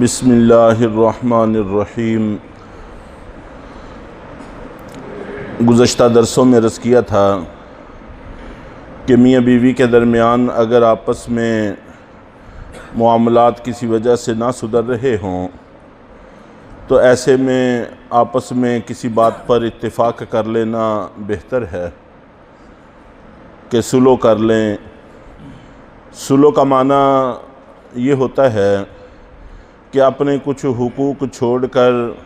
बिस्मिल्लाहिर्रहमानिर्रहीम। गुज़श्ता दरसों में अर्ज़ किया था कि मियाँ बीवी के दरमियान अगर आपस में मामलात किसी वजह से ना सुधर रहे हों तो ऐसे में आपस में किसी बात पर इत्तेफाक कर लेना बेहतर है कि सुलह कर लें। सुलह का माना ये होता है कि अपने कुछ हुकूक छोड़कर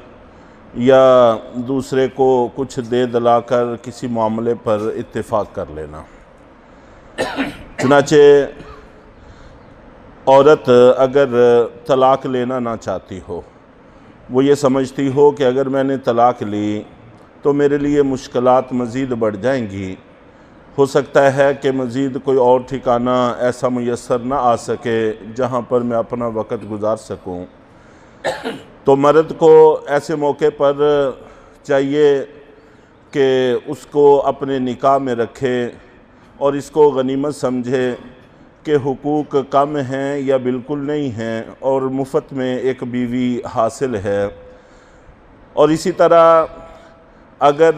या दूसरे को कुछ दे दिलाकर किसी मामले पर इत्तेफाक कर लेना। चुनाचे औरत अगर तलाक़ लेना ना चाहती हो, वो ये समझती हो कि अगर मैंने तलाक़ ली तो मेरे लिए मुश्किलात मज़ीद बढ़ जाएंगी, हो सकता है कि मज़ीद कोई और ठिकाना ऐसा मुयस्सर ना आ सके जहाँ पर मैं अपना वक़्त गुजार सकूँ। तो मर्द को ऐसे मौके पर चाहिए कि उसको अपने निकाह में रखे और इसको गनीमत समझे कि हुकूक कम हैं या बिल्कुल नहीं हैं और मुफ्त में एक बीवी हासिल है। और इसी तरह अगर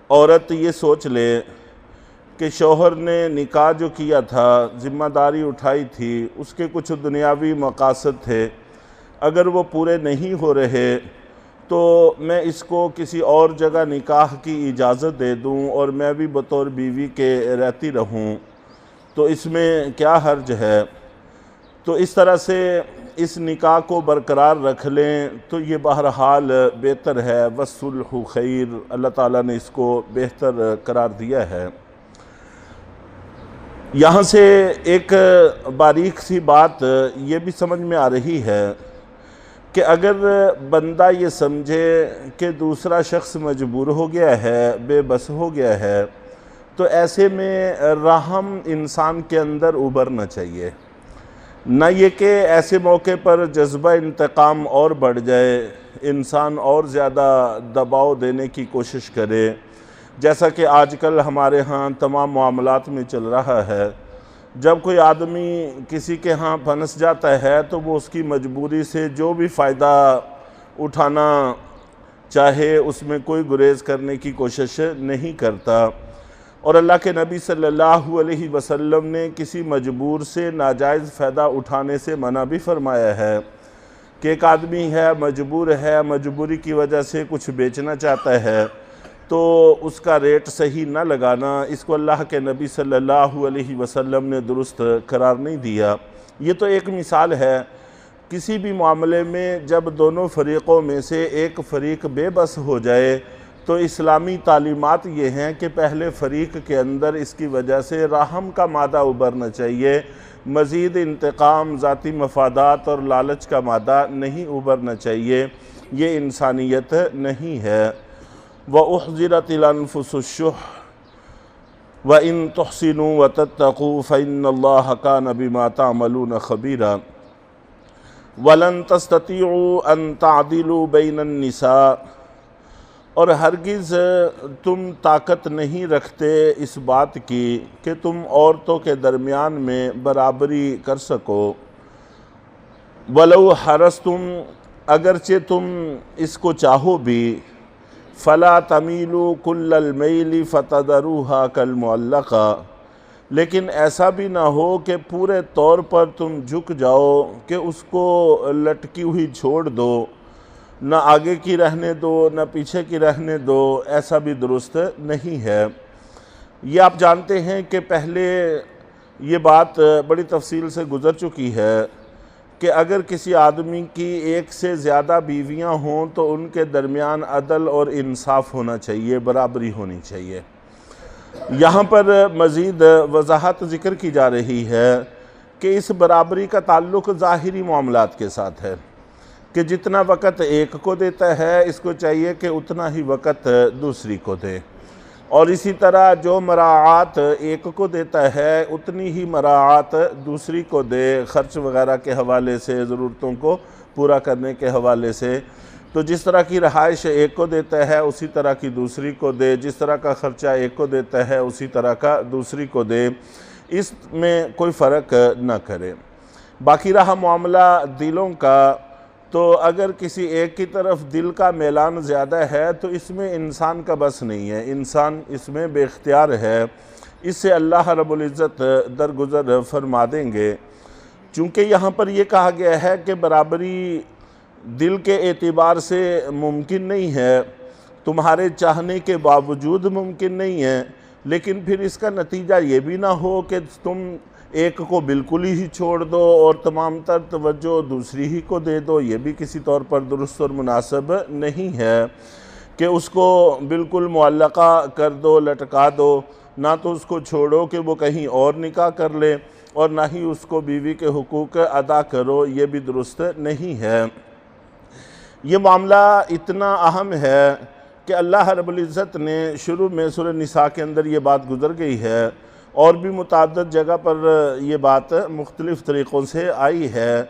औरत ये सोच ले कि शौहर ने निकाह जो किया था, ज़िम्मेदारी उठाई थी, उसके कुछ दुनियावी मकासद थे, अगर वो पूरे नहीं हो रहे तो मैं इसको किसी और जगह निकाह की इजाज़त दे दूं और मैं भी बतौर बीवी के रहती रहूं, तो इसमें क्या हर्ज है। तो इस तरह से इस निकाह को बरकरार रख लें तो ये बहरहाल बेहतर है। वस्सुल्हु खैर, अल्लाह ताला ने इसको बेहतर करार दिया है। यहाँ से एक बारीक सी बात ये भी समझ में आ रही है कि अगर बंदा ये समझे कि दूसरा शख्स मजबूर हो गया है, बेबस हो गया है, तो ऐसे में रहम इंसान के अंदर उभरना चाहिए। न ये कि ऐसे मौके पर जज्बा इंतकाम और बढ़ जाए, इंसान और ज़्यादा दबाव देने की कोशिश करे, जैसा कि आजकल हमारे यहाँ तमाम मामलात में चल रहा है। जब कोई आदमी किसी के यहाँ फंस जाता है तो वो उसकी मजबूरी से जो भी फ़ायदा उठाना चाहे उसमें कोई गुरेज़ करने की कोशिश नहीं करता। और अल्लाह के नबी सल्लल्लाहु अलैहि वसल्लम ने किसी मजबूर से नाजायज़ फ़ायदा उठाने से मना भी फरमाया है कि एक आदमी है, मजबूर है, मजबूरी की वजह से कुछ बेचना चाहता है तो उसका रेट सही ना लगाना, इसको अल्लाह के नबी सल्लल्लाहु अलैहि वसल्लम ने दुरुस्त करार नहीं दिया। ये तो एक मिसाल है। किसी भी मामले में जब दोनों फ़रीक़ों में से एक फ़रीक़ बेबस हो जाए तो इस्लामी तालीमात ये हैं कि पहले फ़रीक़ के अंदर इसकी वजह से रहम का मादा उभरना चाहिए, मज़ीद इंतकाम, ज़ाती मफादात और लालच का मादा नहीं उभरना चाहिए। ये इंसानियत नहीं है। व उहज़िरतिल अनफुसुश्शुह व इन तुहसिनू व तत्तक़ू फ़इन्नल्लाह कान बिमा तामलून ख़बीरा वलन तस्ततीउ अन तादिलू बैनन निसा। और हरगिज़ तुम ताकत नहीं रखते इस बात की कि तुम औरतों के दरमियान में बराबरी कर सको। वलौ हरस्तुम, अगरचे तुम इसको चाहो भी, फ़ला तमीलू कुल्लल मैली फ़तदरूहा कल मुअल्लक़ा, लेकिन ऐसा भी ना हो कि पूरे तौर पर तुम झुक जाओ कि उसको लटकी हुई छोड़ दो, न आगे की रहने दो न पीछे की रहने दो, ऐसा भी दुरुस्त नहीं है। ये आप जानते हैं कि पहले ये बात बड़ी तफसील से गुज़र चुकी है कि अगर किसी आदमी की एक से ज़्यादा बीवियां हों तो उनके दरमियान अदल और इंसाफ होना चाहिए, बराबरी होनी चाहिए। यहाँ पर मज़ीद वजाहत ज़िक्र की जा रही है कि इस बराबरी का ताल्लुक़ ज़ाहिरी मामलात के साथ है कि जितना वक़्त एक को देता है इसको चाहिए कि उतना ही वक़्त दूसरी को दे। और इसी तरह जो मराआत एक को देता है उतनी ही मराआत दूसरी को दे, ख़र्च वगैरह के हवाले से, ज़रूरतों को पूरा करने के हवाले से। तो जिस तरह की रहाइश एक को देता है उसी तरह की दूसरी को दे, जिस तरह का ख़र्चा एक को देता है उसी तरह का दूसरी को दे, इसमें कोई फ़र्क न करे। बाकी रहा मामला दिलों का, तो अगर किसी एक की तरफ दिल का मैलान ज़्यादा है तो इसमें इंसान का बस नहीं है, इंसान इसमें बेख्तियार है, इससे अल्लाह रब्बुल इज़्ज़त दरगुज़र फरमा देंगे। चूँकि यहाँ पर यह कहा गया है कि बराबरी दिल के एतबार से मुमकिन नहीं है, तुम्हारे चाहने के बावजूद मुमकिन नहीं है, लेकिन फिर इसका नतीजा ये भी ना हो कि तुम एक को बिल्कुल ही छोड़ दो और तमाम तर तवज्जो दूसरी ही को दे दो। ये भी किसी तौर पर दुरुस्त और मुनासिब नहीं है कि उसको बिल्कुल मुअल्लका कर दो, लटका दो, ना तो उसको छोड़ो कि वो कहीं और निकाह कर ले और ना ही उसको बीवी के हुकूक अदा करो, ये भी दुरुस्त नहीं है। ये मामला इतना अहम है कि अल्लाह रब्बुल इज़्ज़त ने शुरू में सूरह निसा के अंदर ये बात गुज़र गई है और भी मुतअद्दिद जगह पर यह बात मुख्तलिफ़ तरीक़ों से आई है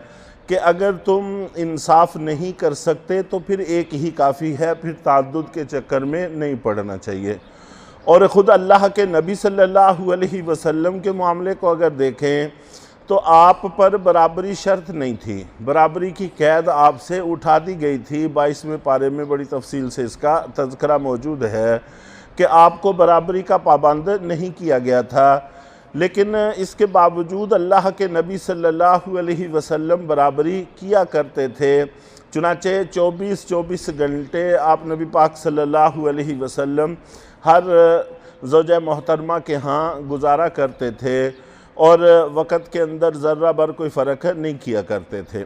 कि अगर तुम इंसाफ नहीं कर सकते तो फिर एक ही काफ़ी है, फिर ताद्दुद के चक्कर में नहीं पड़ना चाहिए। और ख़ुद अल्लाह के नबी सल्लल्लाहु अलैहि वसल्लम के मामले को अगर देखें तो आप पर बराबरी शर्त नहीं थी, बराबरी की कैद आपसे उठा दी गई थी। 22वें पारे में बड़ी तफसील से इसका तज़किरा मौजूद है कि आपको बराबरी का पाबंद नहीं किया गया था, लेकिन इसके बावजूद अल्लाह के नबी सल्लल्लाहु अलैहि वसल्लम बराबरी किया करते थे। चुनाचे 24-24 घंटे आप नबी पाक सल्लल्लाहु अलैहि वसल्लम हर ज़ौजा मोहतरमा के यहाँ गुजारा करते थे और वक़्त के अंदर ज़र्रा भर कोई फ़र्क नहीं किया करते थे।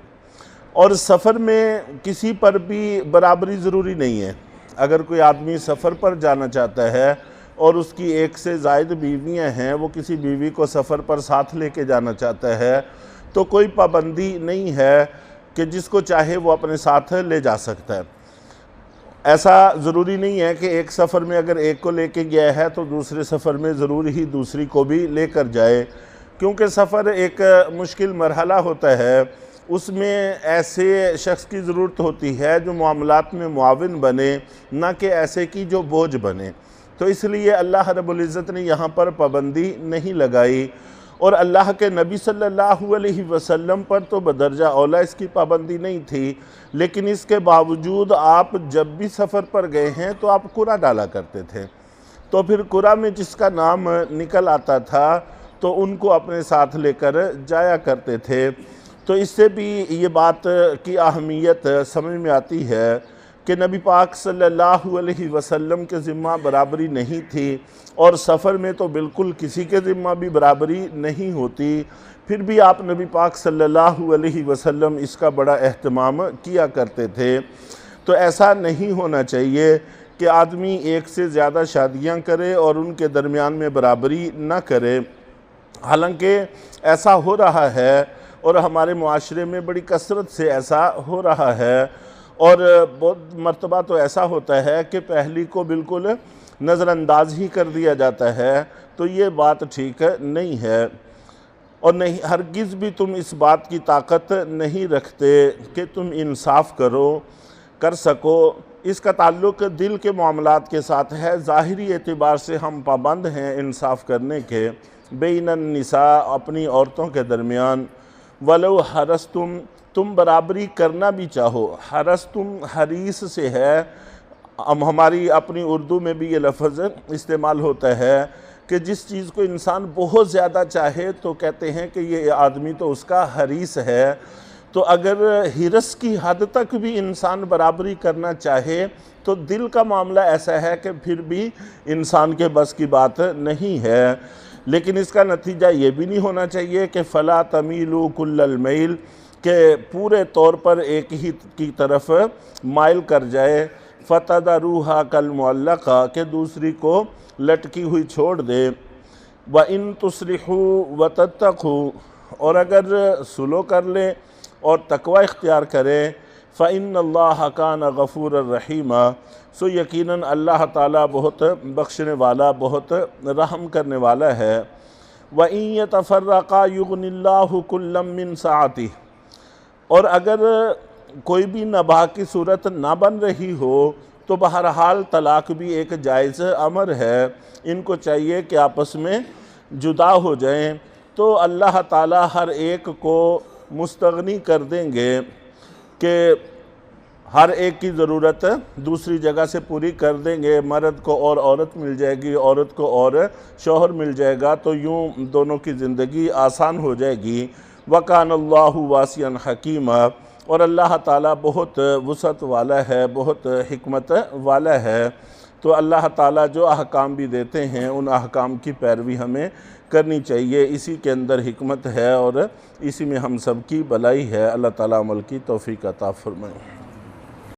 और सफ़र में किसी पर भी बराबरी ज़रूरी नहीं है। अगर कोई आदमी सफ़र पर जाना चाहता है और उसकी एक से ज़ायद बीवियाँ हैं, वो किसी बीवी को सफ़र पर साथ लेके जाना चाहता है तो कोई पाबंदी नहीं है कि जिसको चाहे वो अपने साथ ले जा सकता है। ऐसा ज़रूरी नहीं है कि एक सफ़र में अगर एक को लेके गया है तो दूसरे सफ़र में ज़रूर ही दूसरी को भी लेकर जाए, क्योंकि सफ़र एक मुश्किल मरहला होता है, उसमें ऐसे शख्स की ज़रूरत होती है जो मामलात में मुआविन बने, ना कि ऐसे की जो बोझ बने। तो इसलिए अल्लाह रब्बुल इज़्ज़त ने यहाँ पर पाबंदी नहीं लगाई और अल्लाह के नबी सल्लल्लाहु अलैहि वसल्लम पर तो बदरजा औला इसकी पाबंदी नहीं थी, लेकिन इसके बावजूद आप जब भी सफ़र पर गए हैं तो आप कुरा डाला करते थे। तो फिर कुरा में जिसका नाम निकल आता था तो उनको अपने साथ लेकर जाया करते थे। तो इससे भी ये बात की अहमियत समझ में आती है कि नबी पाक सल्लल्लाहु अलैहि वसल्लम के ज़िम्मा बराबरी नहीं थी और सफ़र में तो बिल्कुल किसी के ज़िम्मा भी बराबरी नहीं होती, फिर भी आप नबी पाक सल्लल्लाहु अलैहि वसल्लम इसका बड़ा अहतमाम किया करते थे। तो ऐसा नहीं होना चाहिए कि आदमी एक से ज़्यादा शादियां करे और उनके दरमियान में बराबरी न करे। हालांकि ऐसा हो रहा है और हमारे मुआशरे में बड़ी कसरत से ऐसा हो रहा है, और बहुत मर्तबा तो ऐसा होता है कि पहली को बिल्कुल नज़रअंदाज ही कर दिया जाता है। तो ये बात ठीक नहीं है और नहीं, हरगिज़ भी तुम इस बात की ताकत नहीं रखते कि तुम इंसाफ कर सको। इसका ताल्लुक़ दिल के मामलात के साथ है। ज़ाहिरी एतबार से हम पाबंद हैं इंसाफ करने के बैनन निसा, अपनी औरतों के दरमियान। वलो हरस्तुम, तुम बराबरी करना भी चाहो। हरस्तुम हरीस से है, हमारी अपनी उर्दू में भी ये लफ्ज़ इस्तेमाल होता है कि जिस चीज़ को इंसान बहुत ज़्यादा चाहे तो कहते हैं कि ये आदमी तो उसका हरीस है। तो अगर हिरस की हद तक भी इंसान बराबरी करना चाहे तो दिल का मामला ऐसा है कि फिर भी इंसान के बस की बात नहीं है। लेकिन इसका नतीजा ये भी नहीं होना चाहिए कि फ़ला तमीलु कुल्लल मैल, के पूरे तौर पर एक ही की तरफ माइल कर जाए। फ़तदरूहा कल मुअल्लक़ा, के दूसरी को लटकी हुई छोड़ दे। व इन तुस्रिहू व तत्तक़ू, और अगर सुलो कर ले और तकवा इख्तियार करें, फ़इन्नल्लाह कान गफ़ूर रहीमा, सो यकीनन अल्लाह ताला बहुत बख्शने वाला, बहुत रहम करने वाला है। व इन यतफ़र्रक़ा युग़निल्लाहु कुल्लम मिन सअतिह, और अगर कोई भी नबाह की सूरत ना बन रही हो तो बहरहाल तलाक़ भी एक जायज़ अमर है। इनको चाहिए कि आपस में जुदा हो जाएं, तो अल्लाह ताला हर एक को मुस्तगनी कर देंगे कि हर एक की ज़रूरत दूसरी जगह से पूरी कर देंगे। मर्द को और औरत मिल जाएगी, औरत को और शौहर मिल जाएगा, तो यूँ दोनों की ज़िंदगी आसान हो जाएगी। वकानल्लाहु वासियन हकीमा, और अल्लाह ताला बहुत वुसअत वाला है, बहुत हिकमत वाला है। तो अल्लाह ताला जो अहकाम भी देते हैं उन अहकाम की पैरवी हमें करनी चाहिए। इसी के अंदर हिकमत है और इसी में हम सब की भलाई है। अल्लाह ताला अमल की तौफीक अता फरमाए।